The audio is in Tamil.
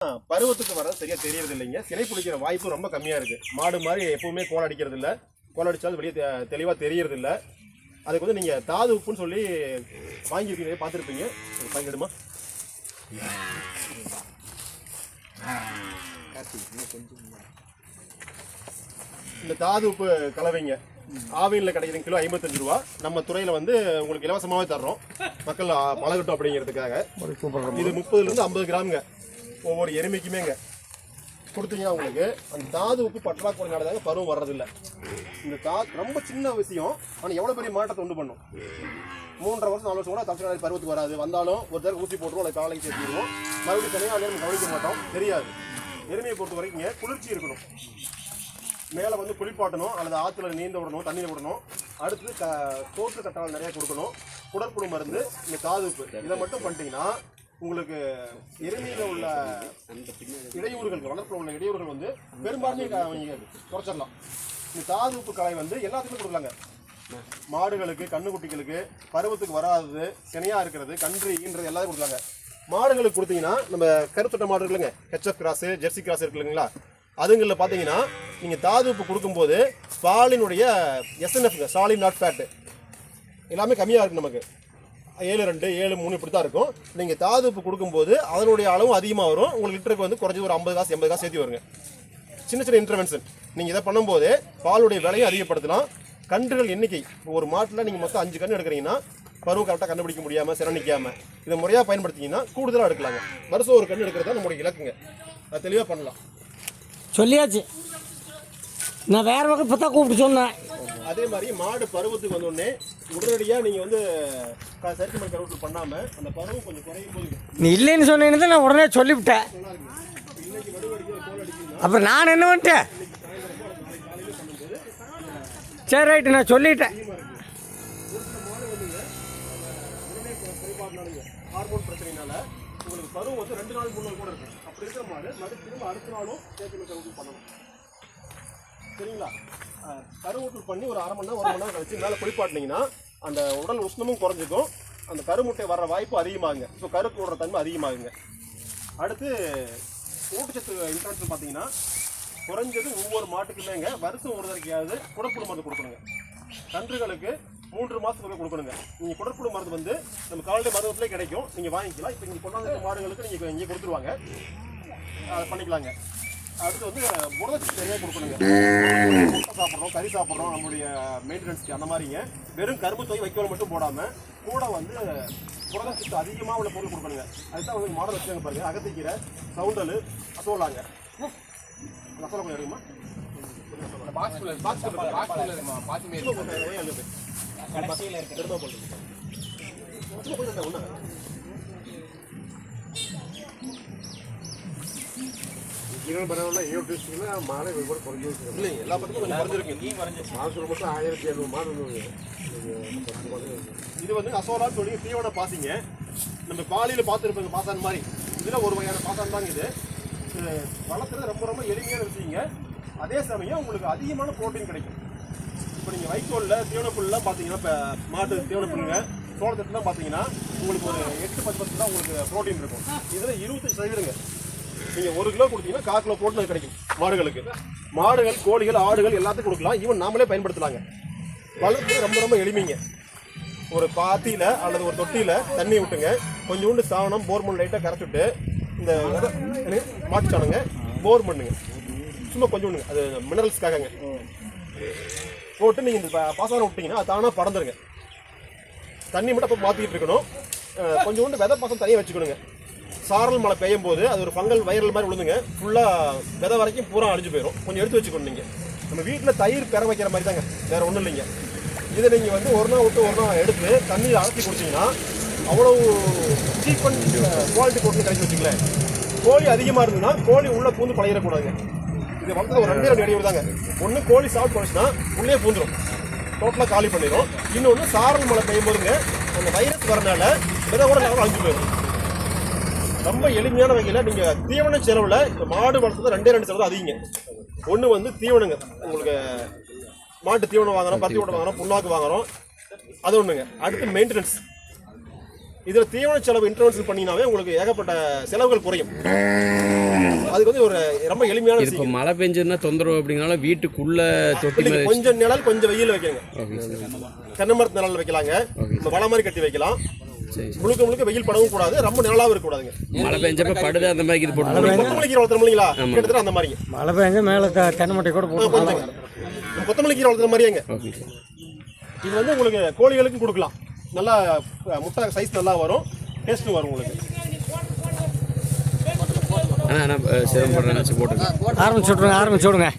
பருவத்துக்கு வர சரியா தெரியறது இல்லைங்க. சினை பிடிக்கிற வாய்ப்பு ரொம்ப கம்மியா இருக்கு. மாடு மாதிரி எப்பவுமே கோல் அடிக்கிறது இல்லை. கோல் அடிச்சாலும் வெளியே தெளிவா தெரியறது இல்லை. அதுக்கு வந்து நீங்க தாது உப்புன்னு சொல்லி வாங்கியிருப்பீங்க, பார்த்துருப்பீங்க. வாங்கிடுமா? இந்த தாது உப்பு கலவைங்க ஆவினில் கிடைக்கிற கிலோ 55 ரூபா. நம்ம துறையில் வந்து உங்களுக்கு இலவசமாகவே தர்றோம், மக்கள் பழகட்டும் அப்படிங்கிறதுக்காக. இது 30லேருந்து 50 கிராமுங்க ஒவ்வொரு எருமைக்குமேங்க கொடுத்தீங்கன்னா உங்களுக்கு அந்த தாது உப்பு பற்றாக்குறைனால தாங்க பருவம் வர்றதில்லை. இந்த ரொம்ப சின்ன விஷயம், ஆனால் எவ்வளோ பெரிய மாற்றத்தை உண்டு பண்ணும். 3.5 வருஷம் 4 வருஷம் கூட தப்பிச்சு பருவத்துக்கு வராது. வந்தாலும் ஒரு தடவை ஊசி போட்டுருவோம், அதை காலைக்கு சேர்த்துருவோம். மறுபடியும் தனியாக நம்ம கவனிக்க மாட்டோம், தெரியாது. எருமையை பொறுத்த வரைக்கும் குளிர்ச்சி இருக்கணும். மேலே வந்து குளிப்பாட்டணும், அல்லது ஆற்றுல நீந்த விடணும், தண்ணியில் விடணும். அடுத்து தோற்று கட்டால் நிறையா கொடுக்கணும். குடற்புழு மருந்து, இந்த தாது உப்பு, இதை மட்டும் பண்ணிட்டீங்கன்னா உங்களுக்கு எருமையில் உள்ள இடையூறுகள், வளர்ப்பில் உள்ள இடையூறுகள் வந்து பெரும்பான்மை குறைச்சிடலாம். இந்த தாது உப்பு கலை வந்து எல்லாத்துக்குமே கொடுக்கலாங்க. மாடுகளுக்கு, கண்ணுக்குட்டிகளுக்கு, பருவத்துக்கு வராதது, சினையாக இருக்கிறது, கன்று ஈன்றது எல்லாத்தையும் கொடுக்கலாங்க. மாடுகளுக்கு கொடுத்தீங்கன்னா நம்ம கருத்தொட்ட மாடு இருக்குல்லங்க, ஹெச்எஃப் கிராஸு, ஜெர்சி கிராஸ் இருக்கு இல்லைங்களா, அதுங்களில் பார்த்தீங்கன்னா நீங்கள் தாது உப்பு கொடுக்கும்போது பாலினுடைய எஸ்என்எஃப்ங்க, சாலிட் நாட் ஃபேட்டு எல்லாமே கம்மியாக இருக்கும். நமக்கு 7.2 7.3 இப்படி தான் இருக்கும். நீங்கள் தாது உப்பு கொடுக்கும்போது அதனுடைய அளவும் அதிகமாக வரும். உங்களுக்கு லிட்டருக்கு வந்து குறைஞ்சி ஒரு 50 காசு 80 காசு சேர்த்து வருங்க. சின்ன சின்ன இன்டர்வென்ஷன் நீங்கள் இதை பண்ணும்போது பாலுடைய விலையும் அதிகப்படுத்தலாம். கன்றுகள் எண்ணிக்கை, ஒரு மாட்டில் நீங்கள் மொத்தம் 5 கன்று எடுக்கிறீங்கன்னா பருவம் கரெக்டாக கண்டுபிடிக்க முடியாமல் சிரணிக்காமல் இதை முறையாக பயன்படுத்திங்கன்னா கூடுதலாக எடுக்கலாங்க. வருஷம் ஒரு கன்று எடுக்கிறது தான் நம்மளுடைய இலக்குங்க. அது தெளிவாக பண்ணலாம். சொல்லியாச்சு, நான் வேற வகை இப்போ தான் கூப்பிட்டு சொன்னேன். அதே மாதிரி மாடு பருவத்துக்கு வந்தோடனே உடனடியாக நீங்கள் வந்து செயற்கை முறை கருவத்தில் பண்ணாமல் அந்த பருவம் கொஞ்சம் குறையும் போது நீ இல்லைன்னு சொன்னீங்கன்னு தான் நான் உடனே சொல்லிவிட்டேன். இன்னைக்கு வடுவடிக்கிற கோல் அடிக்கணும். அப்புறம் நான் என்ன பண்ணிட்டேன்? சரி ரைட்டு, நான் சொல்லிட்டேன். ஹார்மோன் பிரச்சனைனால உங்களுக்கு பருவம் வந்து 2 நாள் 3 நாள் கூட இருக்கும். அப்படி இருக்கிற மாடு திரும்ப அடுத்த நாளும் செயற்கை முறை கருவத்தில் பண்ணணும். சரிங்களா? கருவூட்டல் பண்ணி ஒரு அரை மணி நேரம் 1 மணி நேரம் கழிச்சு மேலே குளிப்பாட்டினீங்கன்னா அந்த உடல் உஷ்ணமும் குறைஞ்சிக்கும், அந்த கருமுட்டை வர்ற வாய்ப்பு அதிகமாகுங்க. ஸோ கருக்கு விடுற தன்மை அதிகமாகுங்க. அடுத்து ஊட்டச்சத்து இன்ட்ரான்ஸ் பார்த்தீங்கன்னா குறைஞ்சது ஒவ்வொரு மாட்டுக்குமேங்க வருஷம் ஒரு தடவையாவது குடற்புழு மருந்து கொடுக்கணுங்க. கன்றுகளுக்கு 3 மாதத்துக்கு கொடுக்கணுங்க. நீங்கள் குடற்புழு மருந்து வந்து நம்ம கால்நடை மருத்துவத்திலே கிடைக்கும், நீங்கள் வாங்கிக்கலாம். இப்போ நீங்கள் கொண்டாந்து மாடுகளுக்கு நீங்கள் இங்கே கொடுத்துருவாங்க, அதை பண்ணிக்கலாங்க. அடுத்து வந்து புரதச்சத்து நிறைய கொடுக்கணுங்க. முட்டை சாப்பிட்றோம், கறி சாப்பிட்றோம், நம்மளுடைய மெயின்டெனன்ஸ்க்கு அந்த மாதிரிங்க. வெறும் கரும்பு தொகை வைக்கோல் மட்டும் போடாமல் கூட வந்து புரதச்சத்து அதிகமாக உள்ள பொருள் கொடுக்கணுங்க. அதுதான் வந்து மாடல் வச்சுருங்க பாருங்க. அகத்திக்கீரை, சவுண்டல், அசோலாங்க. அசோலா கொஞ்சம் எடுக்குமா? மாலை கூட குறைஞ்சி இல்லைங்க, எல்லா பக்கமும் கொஞ்சம் குறைஞ்சிருக்கு. மாதத்தில் மட்டும் 1700 மாடு. இது வந்து அசோலான்னு சொல்லி தீவன பாசிங்க. நம்ம பாலியில் பார்த்துருப்போங்க பாசான் மாதிரி. இதில் ஒரு வகையான பாசான் தாங்க. இது வளர்க்குறது ரொம்ப ரொம்ப எளிமையான விஷயங்க. அதே சமயம் உங்களுக்கு அதிகமான ப்ரோட்டீன் கிடைக்கும். இப்போ நீங்கள் வைக்கோலில் தீவனப்புல்லாம் பார்த்தீங்கன்னா, இப்போ மாட்டு தீவனப்புல்லுங்க, சோளத்தட்டுலாம் பார்த்தீங்கன்னா உங்களுக்கு ஒரு 8-10% தான் உங்களுக்கு ப்ரோட்டீன் இருக்கும். இதில் 25%. நீங்கள் 1 கிலோ கொடுத்தீங்கன்னா 1/4 கிலோ ப்ரோட்டீன் கிடைக்கும் மாடுகளுக்கு. மாடுகள், கோழிகள், ஆடுகள் எல்லாத்துக்கும் கொடுக்கலாம். ஈவன் நாமளே பயன்படுத்தலாங்க. வளர்ப்பு ரொம்ப ரொம்ப எளிமைங்க. ஒரு பாத்தியில் அல்லது ஒரு தொட்டியில் தண்ணி விட்டுங்க, கொஞ்சோண்டு சாணம் போர் மண் லைட்டாக கரைச்சிட்டு இந்த மாட்டுச்சாணங்க போர் பண்ணுங்க, சும்மா கொஞ்சோண்டுங்க, அது மினரல்ஸ்க்காகங்க போட்டு நீங்கள் இந்த பாசானம் விட்டிங்கன்னா அது தானாக பறந்துருங்க. தண்ணி மட்டும் அப்போ மாற்றிக்கிட்டு இருக்கணும். கொஞ்சோண்டு விதை பாசம் தனியாக வச்சுக்கணுங்க. சாரல் மழை பெய்யும் போது அது ஒரு ஃபங்கல் வைரல் மாதிரி விழுந்துங்க, ஃபுல்லாக விதை வரைக்கும் பூரா அழிஞ்சு போயிடும். கொஞ்சம் எடுத்து வச்சுக்கணும். நீங்கள் நம்ம வீட்டில் தயிர் பெற வைக்கிற மாதிரி தாங்க, வேறு ஒன்றும் இல்லைங்க. இதை நீங்கள் வந்து ஒரு நாள் விட்டு ஒரு நாள் எடுத்து தண்ணியில் அலசி கொடுத்தீங்கன்னா அவ்வளோ சீப் அண்ட் குவாலிட்டி போட்டு கிடைச்சி வச்சுங்களேன். கோழி அதிகமாக இருந்ததுன்னா கோழி உள்ளே பூந்து பழகிடக்கூடாதுங்க. இது வளர்த்து ஒரு 2 இடையூறு தாங்க. ஒன்று கோழி சாப்பிட்டு போச்சுன்னா உள்ளே பூந்துடும், டோட்டலாக காலி பண்ணிடும். இன்னொன்று சாரல் மழை பெய்யும் போதுங்க அந்த வைரஸ் வரனால விதை கூட லெவலில் அழிஞ்சு போயிடும். ரொம்ப எளிமையான வகையில் நீங்கள் தீவன செலவில் இப்போ மாடு வளர்த்தது 2 செலவு தான் அதிகங்க. ஒன்று வந்து தீவனங்க, உங்களுக்கு மாட்டு தீவனம் வாங்குறோம், பருத்தி ஓட்டை வாங்குறோம், புண்ணாக்கு வாங்குறோம், அது ஒன்றுங்க. அடுத்து மெயின்டெனன்ஸ். இதில் தீவன செலவு இன்டர்வென்ஷன் பண்ணினாவே உங்களுக்கு ஏகப்பட்ட செலவுகள் குறையும். அதுக்கு வந்து ஒரு ரொம்ப எளிமையான இப்போ விஷயம். மழை பெஞ்சதுன்னா தொந்தரவு அப்படிங்கனால வீட்டுக்குள்ள தொட்டி இல்லைங்க, மேலே கொஞ்சம் நிழல் கொஞ்சம் வெயில் வைக்கங்க. Okay sir. தென்னை மரத்து நிழல் வைக்கலாங்க. நம்ம வலை மாதிரி கட்டி வைக்கலாம். சரி. முழுக்க முழுக்க வெயில் படவும் கூடாது, ரொம்ப நிழலாவும் இருக்கக்கூடாதுங்க. மழை பெஞ்சப்ப படுது அந்த மாதிரி இது போட்டு கொத்தமல்லி கீரை வளர்த்துறோம் இல்லைங்களா, கிட்டத்தட்ட அந்த மாதிரிங்க. மழை பெஞ்சா மேலே தென்னை மட்டை கூட போட்டு கொஞ்சம் கொத்தமல்லி கீரை வளர்த்துற மாதிரிங்க. Okay sir. இது வந்து உங்களுக்கு கோழிகளுக்கும் கொடுக்கலாம். நல்லா முட்டை சைஸ் நல்லா வரும், டேஸ்ட்டும் வரும் உங்களுக்கு. ஆனால் சிரமப்படுறேன் போட்டுருங்க. ஆரம்பிச்சு விட்ருங்க